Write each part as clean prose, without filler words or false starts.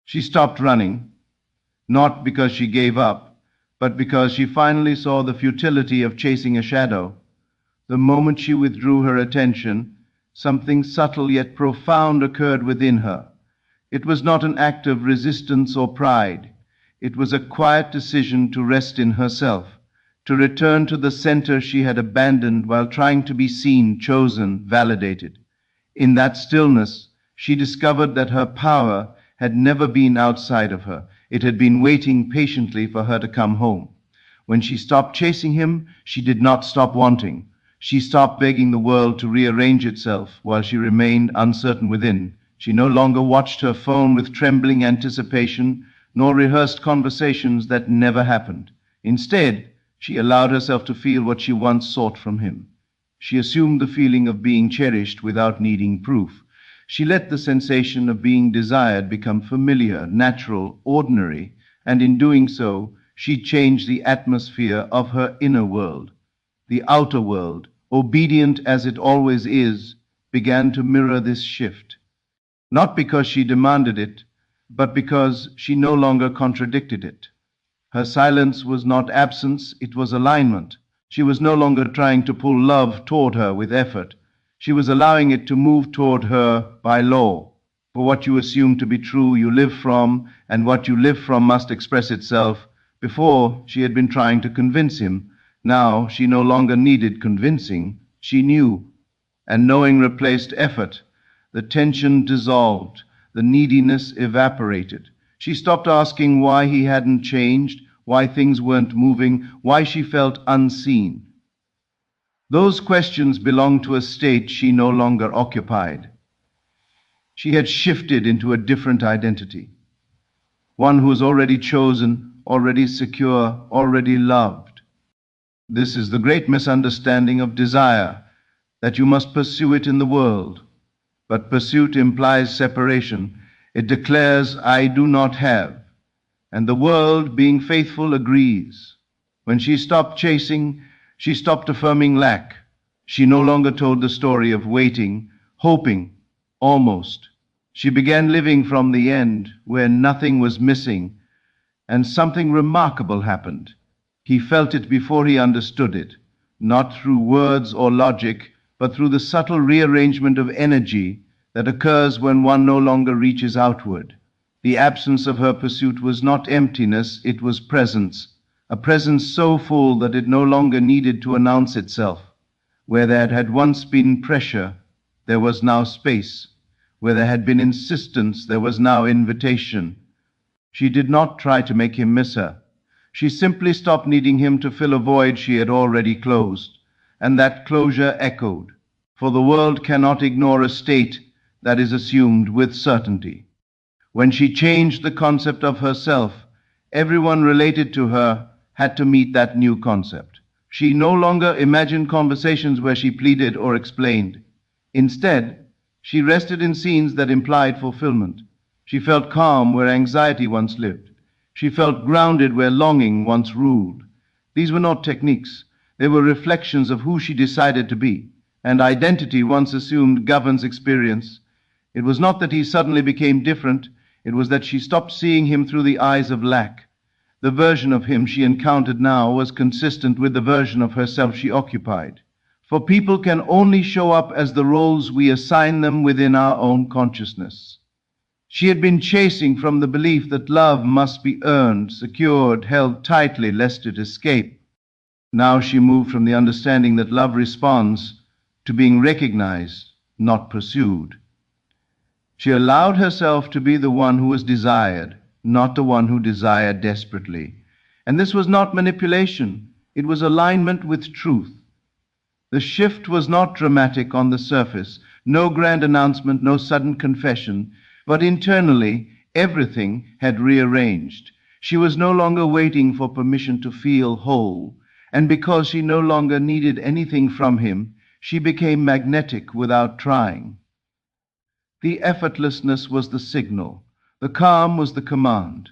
She stopped running, not because she gave up, but because she finally saw the futility of chasing a shadow. The moment she withdrew her attention, something subtle yet profound occurred within her. It was not an act of resistance or pride. It was a quiet decision to rest in herself, to return to the center she had abandoned while trying to be seen, chosen, validated. In that stillness, she discovered that her power had never been outside of her. It had been waiting patiently for her to come home. When she stopped chasing him, she did not stop wanting. She stopped begging the world to rearrange itself while she remained uncertain within. She no longer watched her phone with trembling anticipation, nor rehearsed conversations that never happened. Instead, she allowed herself to feel what she once sought from him. She assumed the feeling of being cherished without needing proof. She let the sensation of being desired become familiar, natural, ordinary, and in doing so, she changed the atmosphere of her inner world. The outer world, obedient as it always is, began to mirror this shift. Not because she demanded it, but because she no longer contradicted it. Her silence was not absence, it was alignment. She was no longer trying to pull love toward her with effort. She was allowing it to move toward her by law. For what you assume to be true, you live from, and what you live from must express itself. Before, she had been trying to convince him. Now, she no longer needed convincing. She knew, and knowing replaced effort. The tension dissolved. The neediness evaporated. She stopped asking why he hadn't changed, why things weren't moving, why she felt unseen. Those questions belonged to a state she no longer occupied. She had shifted into a different identity, one who was already chosen, already secure, already loved. This is the great misunderstanding of desire, that you must pursue it in the world. But pursuit implies separation. It declares, I do not have. And the world, being faithful, agrees. When she stopped chasing, she stopped affirming lack. She no longer told the story of waiting, hoping, almost. She began living from the end, where nothing was missing, and something remarkable happened. He felt it before he understood it, not through words or logic, but through the subtle rearrangement of energy that occurs when one no longer reaches outward. The absence of her pursuit was not emptiness, it was presence, a presence so full that it no longer needed to announce itself. Where there had once been pressure, there was now space. Where there had been insistence, there was now invitation. She did not try to make him miss her. She simply stopped needing him to fill a void she had already closed. And that closure echoed. For the world cannot ignore a state that is assumed with certainty. When she changed the concept of herself, everyone related to her had to meet that new concept. She no longer imagined conversations where she pleaded or explained. Instead, she rested in scenes that implied fulfillment. She felt calm where anxiety once lived. She felt grounded where longing once ruled. These were not techniques. They were reflections of who she decided to be. And identity, once assumed, governs experience. It was not that he suddenly became different. It was that she stopped seeing him through the eyes of lack. The version of him she encountered now was consistent with the version of herself she occupied. For people can only show up as the roles we assign them within our own consciousness. She had been chasing from the belief that love must be earned, secured, held tightly lest it escape. Now she moved from the understanding that love responds to being recognized, not pursued. She allowed herself to be the one who was desired, not the one who desired desperately. And this was not manipulation. It was alignment with truth. The shift was not dramatic on the surface, no grand announcement, no sudden confession, but internally everything had rearranged. She was no longer waiting for permission to feel whole, and because she no longer needed anything from him, she became magnetic without trying. The effortlessness was the signal. The calm was the command.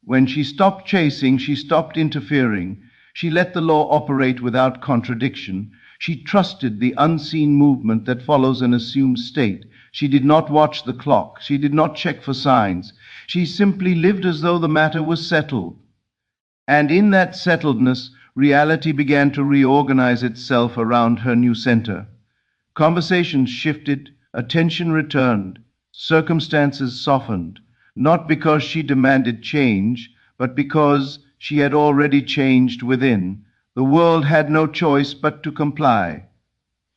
When she stopped chasing, she stopped interfering. She let the law operate without contradiction. She trusted the unseen movement that follows an assumed state. She did not watch the clock. She did not check for signs. She simply lived as though the matter was settled. And in that settledness, reality began to reorganize itself around her new center. Conversations shifted, attention returned, circumstances softened, not because she demanded change, but because she had already changed within. The world had no choice but to comply.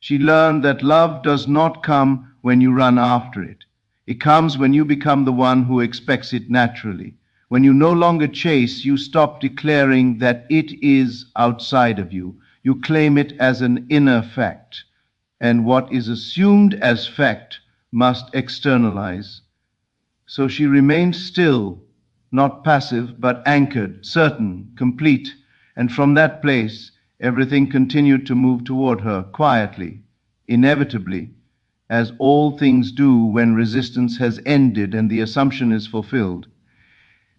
She learned that love does not come when you run after it. It comes when you become the one who expects it naturally. When you no longer chase, you stop declaring that it is outside of you. You claim it as an inner fact. And what is assumed as fact must externalize. So she remained still, not passive, but anchored, certain, complete, and from that place, everything continued to move toward her, quietly, inevitably, as all things do when resistance has ended and the assumption is fulfilled.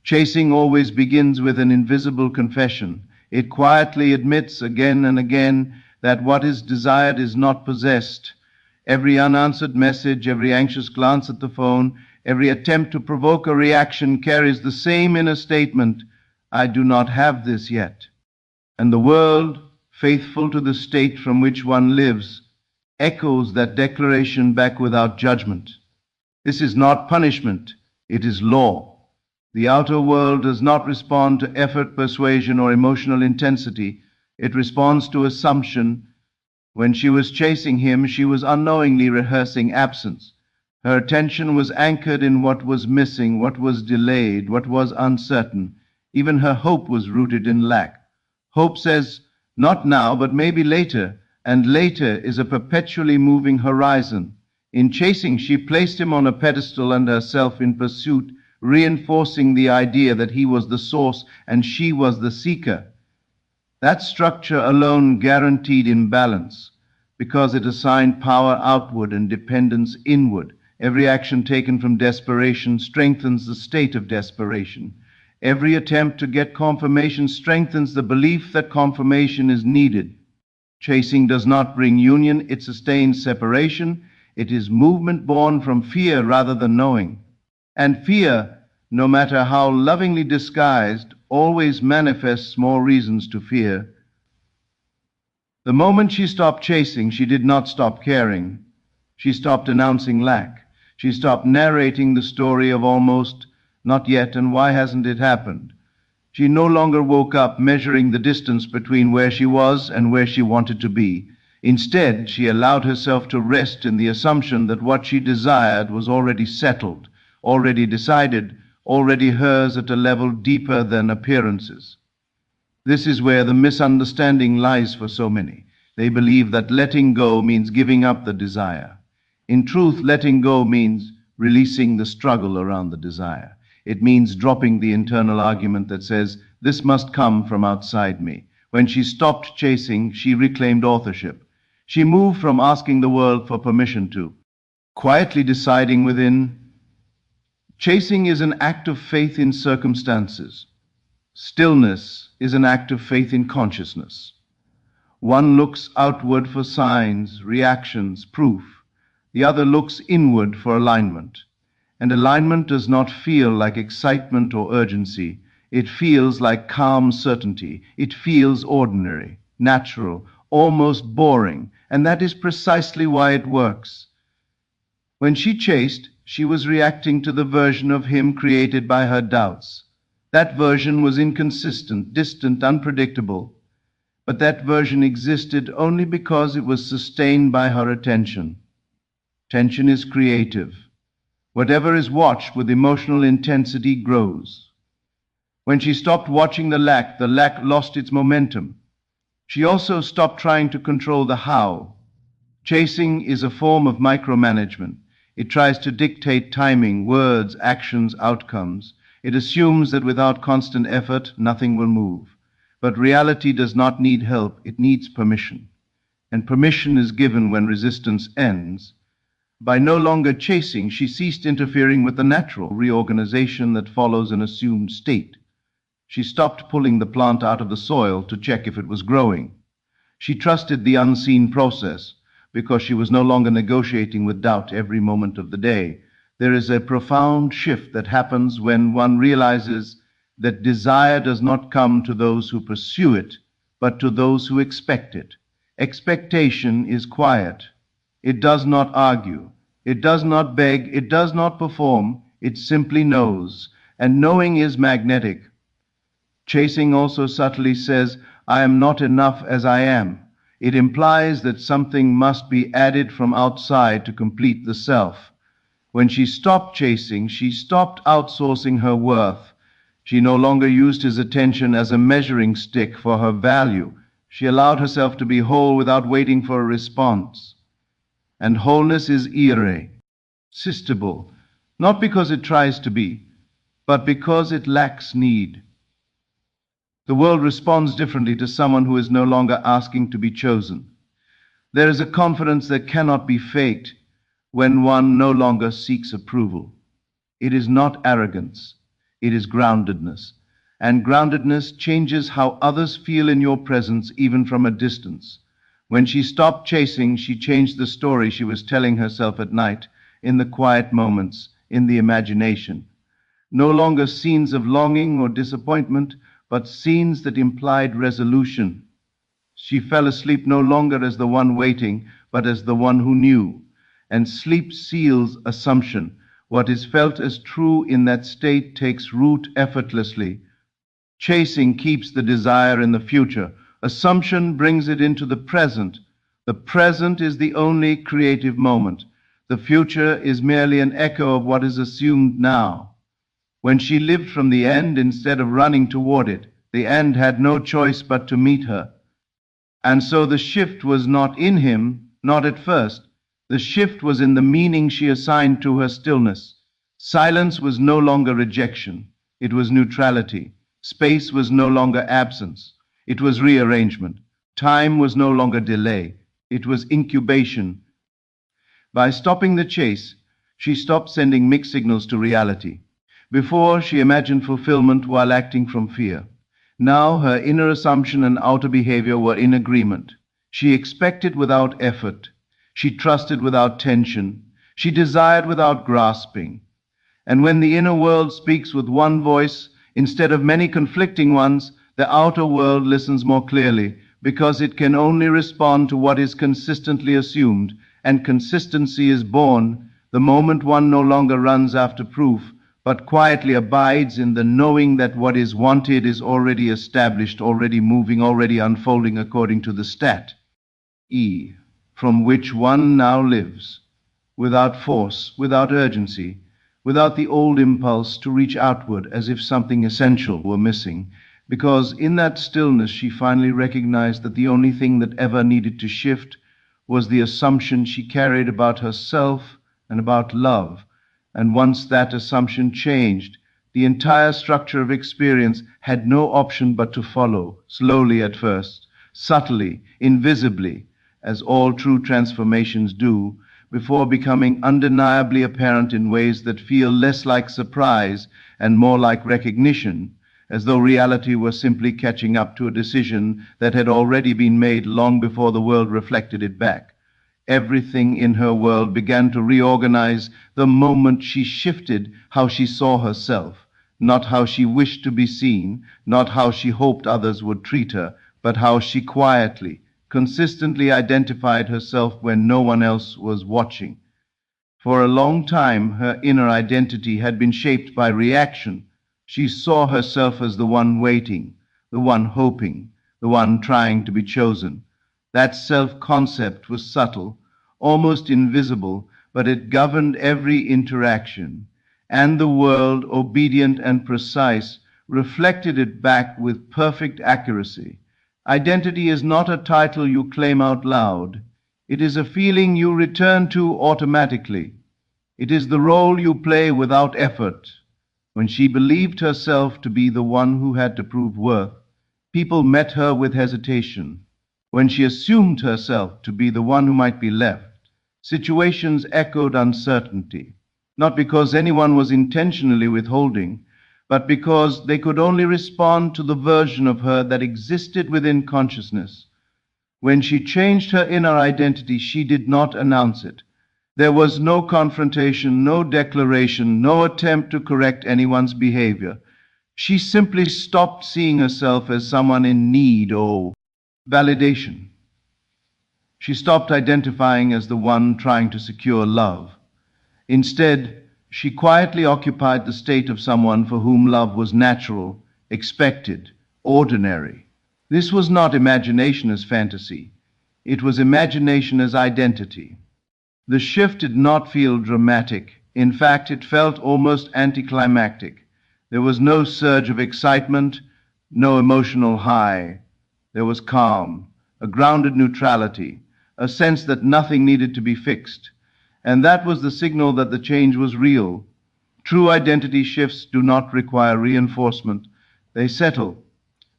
Chasing always begins with an invisible confession. It quietly admits again and again that what is desired is not possessed. Every unanswered message, every anxious glance at the phone, every attempt to provoke a reaction carries the same inner statement, I do not have this yet. And the world, faithful to the state from which one lives, echoes that declaration back without judgment. This is not punishment, it is law. The outer world does not respond to effort, persuasion, or emotional intensity. It responds to assumption. When she was chasing him, she was unknowingly rehearsing absence. Her attention was anchored in what was missing, what was delayed, what was uncertain. Even her hope was rooted in lack. Hope says, not now, but maybe later, and later is a perpetually moving horizon. In chasing, she placed him on a pedestal and herself in pursuit, reinforcing the idea that he was the source and she was the seeker. That structure alone guaranteed imbalance, because it assigned power outward and dependence inward. Every action taken from desperation strengthens the state of desperation. Every attempt to get confirmation strengthens the belief that confirmation is needed. Chasing does not bring union, it sustains separation. It is movement born from fear rather than knowing. And fear, no matter how lovingly disguised, always manifests more reasons to fear. The moment she stopped chasing, she did not stop caring. She stopped announcing lack. She stopped narrating the story of almost, not yet, and why hasn't it happened. She no longer woke up measuring the distance between where she was and where she wanted to be. Instead, she allowed herself to rest in the assumption that what she desired was already settled, already decided, already hers at a level deeper than appearances. This is where the misunderstanding lies for so many. They believe that letting go means giving up the desire. In truth, letting go means releasing the struggle around the desire. It means dropping the internal argument that says, this must come from outside me. When she stopped chasing, she reclaimed authorship. She moved from asking the world for permission to quietly deciding within. Chasing is an act of faith in circumstances. Stillness is an act of faith in consciousness. One looks outward for signs, reactions, proof. The other looks inward for alignment. And alignment does not feel like excitement or urgency. It feels like calm certainty. It feels ordinary, natural, almost boring. And that is precisely why it works. When she chased, she was reacting to the version of him created by her doubts. That version was inconsistent, distant, unpredictable. But that version existed only because it was sustained by her attention. Tension is creative. Whatever is watched with emotional intensity grows. When she stopped watching the lack lost its momentum. She also stopped trying to control the how. Chasing is a form of micromanagement. It tries to dictate timing, words, actions, outcomes. It assumes that without constant effort, nothing will move. But reality does not need help, it needs permission. And permission is given when resistance ends. By no longer chasing, she ceased interfering with the natural reorganization that follows an assumed state. She stopped pulling the plant out of the soil to check if it was growing. She trusted the unseen process. because she was no longer negotiating with doubt every moment of the day. There is a profound shift that happens when one realizes that desire does not come to those who pursue it, but to those who expect it. Expectation is quiet. It does not argue. It does not beg. It does not perform. It simply knows. And knowing is magnetic. Chasing also subtly says, I am not enough as I am. It implies that something must be added from outside to complete the self. When she stopped chasing, she stopped outsourcing her worth. She no longer used his attention as a measuring stick for her value. She allowed herself to be whole without waiting for a response. And wholeness is irresistible, not because it tries to be, but because it lacks need. The world responds differently to someone who is no longer asking to be chosen. There is a confidence that cannot be faked when one no longer seeks approval. It is not arrogance, it is groundedness. And groundedness changes how others feel in your presence, even from a distance. When she stopped chasing, she changed the story she was telling herself at night, in the quiet moments, in the imagination. No longer scenes of longing or disappointment, but scenes that implied resolution. She fell asleep no longer as the one waiting, but as the one who knew. And sleep seals assumption. What is felt as true in that state takes root effortlessly. Chasing keeps the desire in the future. Assumption brings it into the present. The present is the only creative moment. The future is merely an echo of what is assumed now. When she lived from the end instead of running toward it, the end had no choice but to meet her. And so the shift was not in him, not at first. The shift was in the meaning she assigned to her stillness. Silence was no longer rejection. It was neutrality. Space was no longer absence. It was rearrangement. Time was no longer delay. It was incubation. By stopping the chase, she stopped sending mixed signals to reality. Before, she imagined fulfillment while acting from fear. Now, her inner assumption and outer behavior were in agreement. She expected without effort. She trusted without tension. She desired without grasping. And when the inner world speaks with one voice, instead of many conflicting ones, the outer world listens more clearly, because it can only respond to what is consistently assumed, and consistency is born the moment one no longer runs after proof, but quietly abides in the knowing that what is wanted is already established, already moving, already unfolding according to the stat E, from which one now lives, without force, without urgency, without the old impulse to reach outward as if something essential were missing, because in that stillness she finally recognized that the only thing that ever needed to shift was the assumption she carried about herself and about love. And once that assumption changed, the entire structure of experience had no option but to follow, slowly at first, subtly, invisibly, as all true transformations do, before becoming undeniably apparent in ways that feel less like surprise and more like recognition, as though reality were simply catching up to a decision that had already been made long before the world reflected it back. Everything in her world began to reorganize the moment she shifted how she saw herself, not how she wished to be seen, not how she hoped others would treat her, but how she quietly, consistently identified herself when no one else was watching. For a long time, her inner identity had been shaped by reaction. She saw herself as the one waiting, the one hoping, the one trying to be chosen. That self-concept was subtle, almost invisible, but it governed every interaction, and the world, obedient and precise, reflected it back with perfect accuracy. Identity is not a title you claim out loud. It is a feeling you return to automatically. It is the role you play without effort. When she believed herself to be the one who had to prove worth, people met her with hesitation. When she assumed herself to be the one who might be left, situations echoed uncertainty, not because anyone was intentionally withholding, but because they could only respond to the version of her that existed within consciousness. When she changed her inner identity, she did not announce it. There was no confrontation, no declaration, no attempt to correct anyone's behavior. She simply stopped seeing herself as someone in need or validation. She stopped identifying as the one trying to secure love. Instead, she quietly occupied the state of someone for whom love was natural, expected, ordinary. This was not imagination as fantasy. It was imagination as identity. The shift did not feel dramatic. In fact, it felt almost anticlimactic. There was no surge of excitement, no emotional high. There was calm, a grounded neutrality, a sense that nothing needed to be fixed. And that was the signal that the change was real. True identity shifts do not require reinforcement. They settle.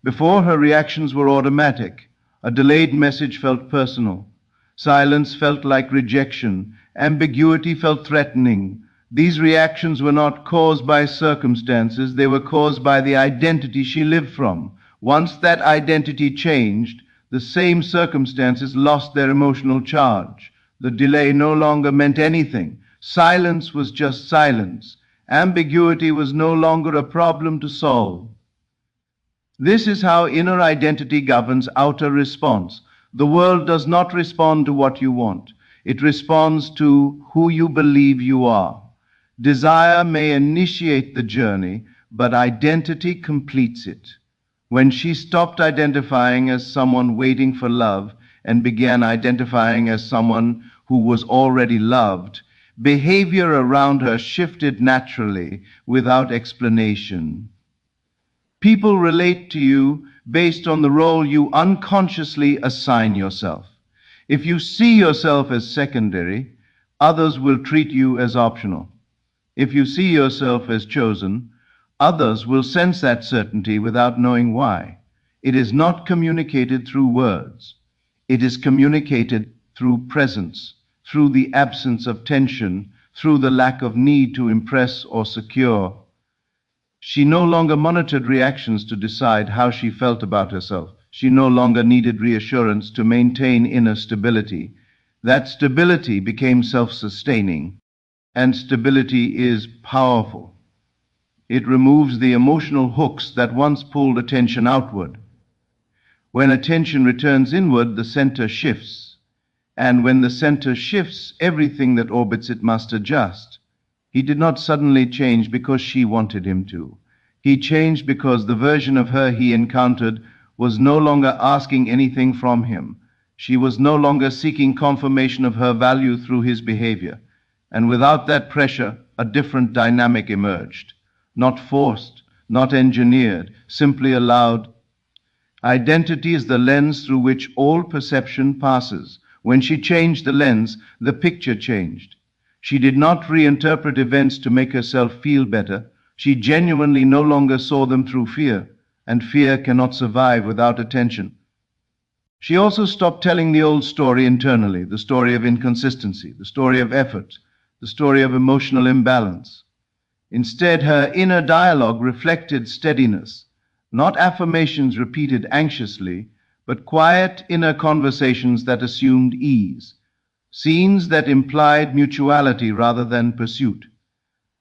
Before, her reactions were automatic. A delayed message felt personal. Silence felt like rejection. Ambiguity felt threatening. These reactions were not caused by circumstances, they were caused by the identity she lived from. Once that identity changed, the same circumstances lost their emotional charge. The delay no longer meant anything. Silence was just silence. Ambiguity was no longer a problem to solve. This is how inner identity governs outer response. The world does not respond to what you want. It responds to who you believe you are. Desire may initiate the journey, but identity completes it. When she stopped identifying as someone waiting for love and began identifying as someone who was already loved, behavior around her shifted naturally without explanation. People relate to you based on the role you unconsciously assign yourself. If you see yourself as secondary, others will treat you as optional. If you see yourself as chosen, others will sense that certainty without knowing why. It is not communicated through words. It is communicated through presence, through the absence of tension, through the lack of need to impress or secure. She no longer monitored reactions to decide how she felt about herself. She no longer needed reassurance to maintain inner stability. That stability became self-sustaining, and stability is powerful. It removes the emotional hooks that once pulled attention outward. When attention returns inward, the center shifts. And when the center shifts, everything that orbits it must adjust. He did not suddenly change because she wanted him to. He changed because the version of her he encountered was no longer asking anything from him. She was no longer seeking confirmation of her value through his behavior. And without that pressure, a different dynamic emerged. Not forced, not engineered, simply allowed. Identity is the lens through which all perception passes. When she changed the lens, the picture changed. She did not reinterpret events to make herself feel better. She genuinely no longer saw them through fear, and fear cannot survive without attention. She also stopped telling the old story internally, the story of inconsistency, the story of effort, the story of emotional imbalance. Instead, her inner dialogue reflected steadiness, not affirmations repeated anxiously, but quiet inner conversations that assumed ease, scenes that implied mutuality rather than pursuit,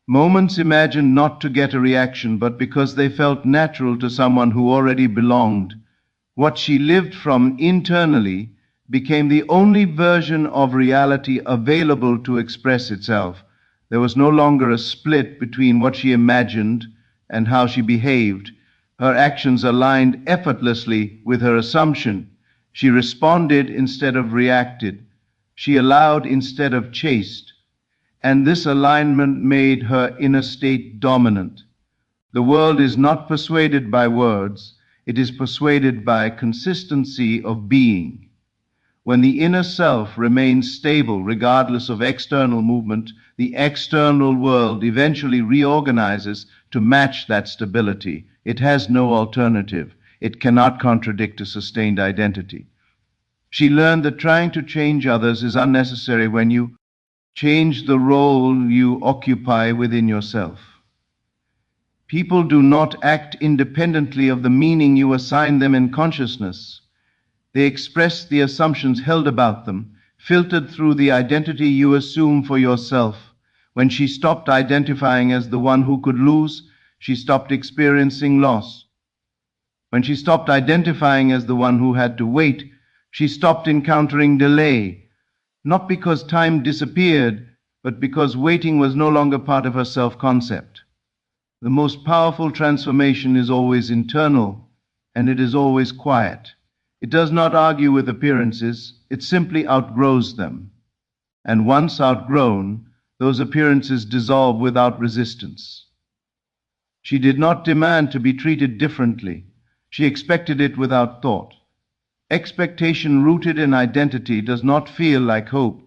moments imagined not to get a reaction, but because they felt natural to someone who already belonged. What she lived from internally became the only version of reality available to express itself. There was no longer a split between what she imagined and how she behaved. Her actions aligned effortlessly with her assumption. She responded instead of reacted. She allowed instead of chased. And this alignment made her inner state dominant. The world is not persuaded by words. It is persuaded by consistency of being. When the inner self remains stable regardless of external movement, the external world eventually reorganizes to match that stability. It has no alternative. It cannot contradict a sustained identity. She learned that trying to change others is unnecessary when you change the role you occupy within yourself. People do not act independently of the meaning you assign them in consciousness. They express the assumptions held about them, filtered through the identity you assume for yourself. When she stopped identifying as the one who could lose, she stopped experiencing loss. When she stopped identifying as the one who had to wait, she stopped encountering delay, not because time disappeared, but because waiting was no longer part of her self-concept. The most powerful transformation is always internal, and it is always quiet. It does not argue with appearances, it simply outgrows them. And once outgrown, those appearances dissolve without resistance. She did not demand to be treated differently. She expected it without thought. Expectation rooted in identity does not feel like hope.